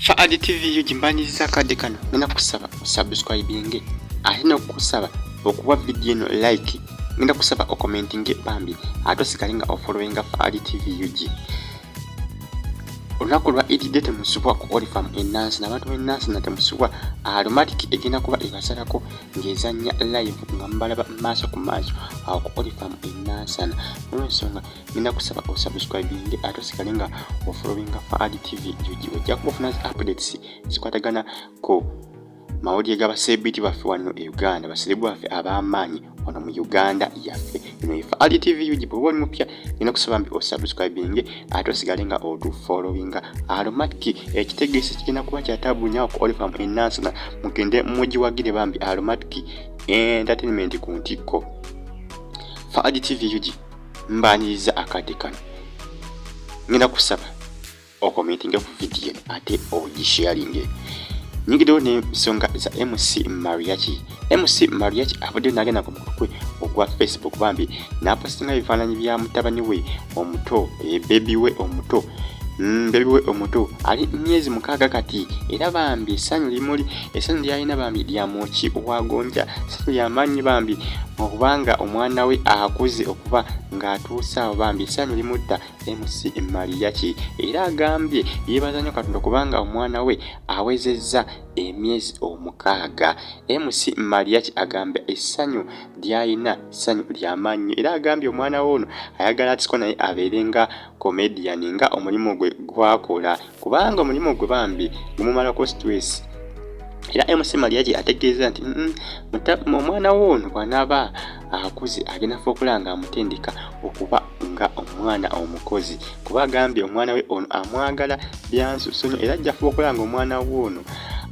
Faadi TV yujimbaniriza akadde kano ngenda kusaba subscribing ate n'okusaba okuwa video eno like ngenda kusaba commenting Bambi ate osikalenga ofollowinga Faadi TV yuji olunaku lwa idide temusubwa ku Orifam enansi n'abantu b'enansi na temusubwa aromatic egenda kuba ebasalako ng'ezannya live nga mbalaba maaso ku maaso awo ku Orifam enansana olw'ensonga ngenda kusaba osubscribing ate osikalenga ofollowinga Faadi TV yuji ojja kuba ofuna updates zikwatagana ku mawulire g'abaseebiti baffe wano e Uganda baserebu baffe ab'amaanyi wano mu Uganda yaffe eno Faadi TV yuji bw'oba oli mupya ngenda kusaba mbi osubscribing ate osigalenga otufollowinga aromatic ekitegeeza kigenda kuba kyatabunya ku Orifam enansi mugende mugiwagire Bambi aromatic entertainment ku ntikko Faadi TV yuji mbaniriza akadde kano ngenda kusaba okomentinge ku video ate ogisharinge nyigidewo n'ensonga za MC Mariach. MC Mariach abadde nagenda ku mutwe ogwa Facebook Bambi n'apostinga ebifaananyi bya mutabani we omuto baby we omuto ali myezi 6 kati era Bambi essanyu lyalina Bambi lya Moki wagonja essanyu ly'amaanyi Bambi okubanga omwana we Akuuze okuba ng'atuuse awo Bambi essanyu Limutta MC Mariach era agambye yeebaza nnyo Katonda kubanga omwana we awezezza emyezi 6. MC Mariach agambye essanyu lyalina essanyu ly'amaanyi era agambye omwana we ono ayagala atiko naye abeerenga comedian nga omulimu gwe gwakola kubanga omulimu gwe Bambi gumumalako stress era MC Mariach ategeeza nti omwana we ono bw'anaaba akuze agenda okulanga amutendeka okuba nga omwana omukozi kuba agambye omwana we ono amwagala byansusunyo era ajja okulanga omwana we ono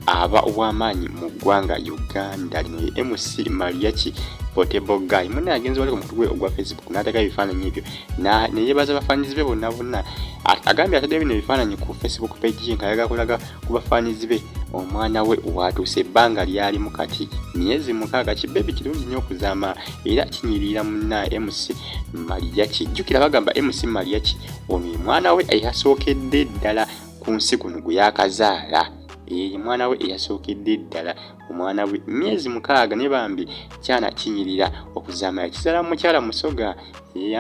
aba w'amaanyi mu ggwanga Uganda lino ye MC Mariach potable guy muna agenze wali ku mutwe ogwa Facebook n'ataka ebifaananyi ebyo ne yeebaza bafaanizi be bonna agambye atadde bino ebifaananyi ku Facebook page ye ng'ayagala kulaga ku bafaanizi be omwana we watuuse ebbanga lyali mu kati myezi 6 kibebi kirungi nnyo okuzaama era kinyirira munna MC Mariach. Jjukira bagamba MC Mariach ono mwana we eyasookedde ddala ku nsi kuno gwe yakazaala mwana we eyasookedde ddala omwana we myezi 6 ne Bambi kyana kinyirira okuzaama yakizaala mukyala musoga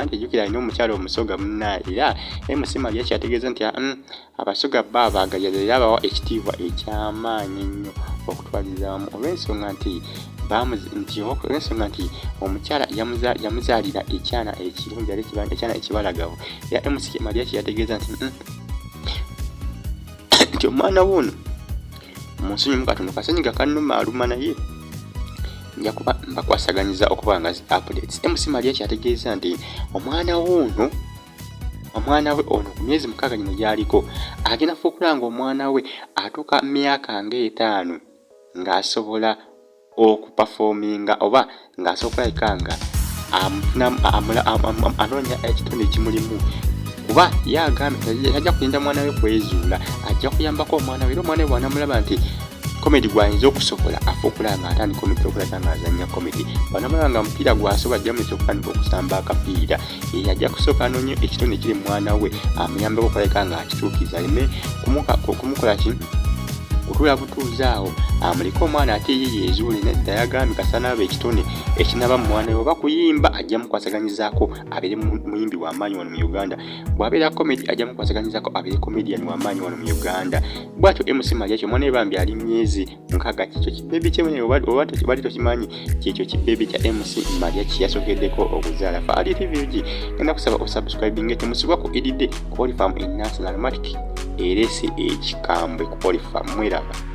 anti jjukira alina omukyala omusoga munna era MC Mariach ategeeza nti abasoga baabaagaliza era abawa ekitiibwa eky'amaanyi ennyo okutwalizamu olw'ensonga nti omukyala yamuzaalira ekyana ekirungi ekyana ekibalagavu era MC Mariach yategeeza nti omwana we ono munsonyi mukatono kasenyiga kannuma aluma naye nja kuba mbakwasaganyiza okuba nga updates. MC Mariach ategeeza nti omwana we ono ku myezi 6 gino gyaliko agenda okulanga omwana we atuuka myaka nga 5 ng'asobola okuperforminga oba ng'asobola okulabika nga anoonya ekitonde ekimulimu kuba yagambye ajja kuyinda mwana we kwezuula ajja kuyambako omwana we era omwana we bw'anamulaba nti comedy gwayinza okusobola afa okulanga atandika omupira okulaga ng'azannya comedy bw'anamulaba nga omupiira gwasoba ajja muyinza okutandika okusamba akapiira ajja kusooka anoonye ekitonde kiri mwana we amuyambeko okulabika ng'akituukiza aleme kumukola ki kutuula butuuzi awo amuliko omwana ate ye yeezuule nedda yagambye kasana aba ekitone ekinaba mu mwana we oba kuyimba ajja mukwasaganyizaako abeere muyimbi w'amaanyi wano mu Uganda bw'abeera comedy ajja mukwasaganyizaako abeere comedian w'amaanyi wano mu Uganda bw'atyo MC Mariach omwana we Bambi ali myezi 6 kikyo kibebi kye oba tokimanyi kyekyo kibebi kya MC Mariach yasookeddeko okuzaala Faadi TV yuji ngenda kusaba osubscribing temusibwa ku idide ku Orifam enansi aromatic erese ekikambwe ku Orifam mweraba.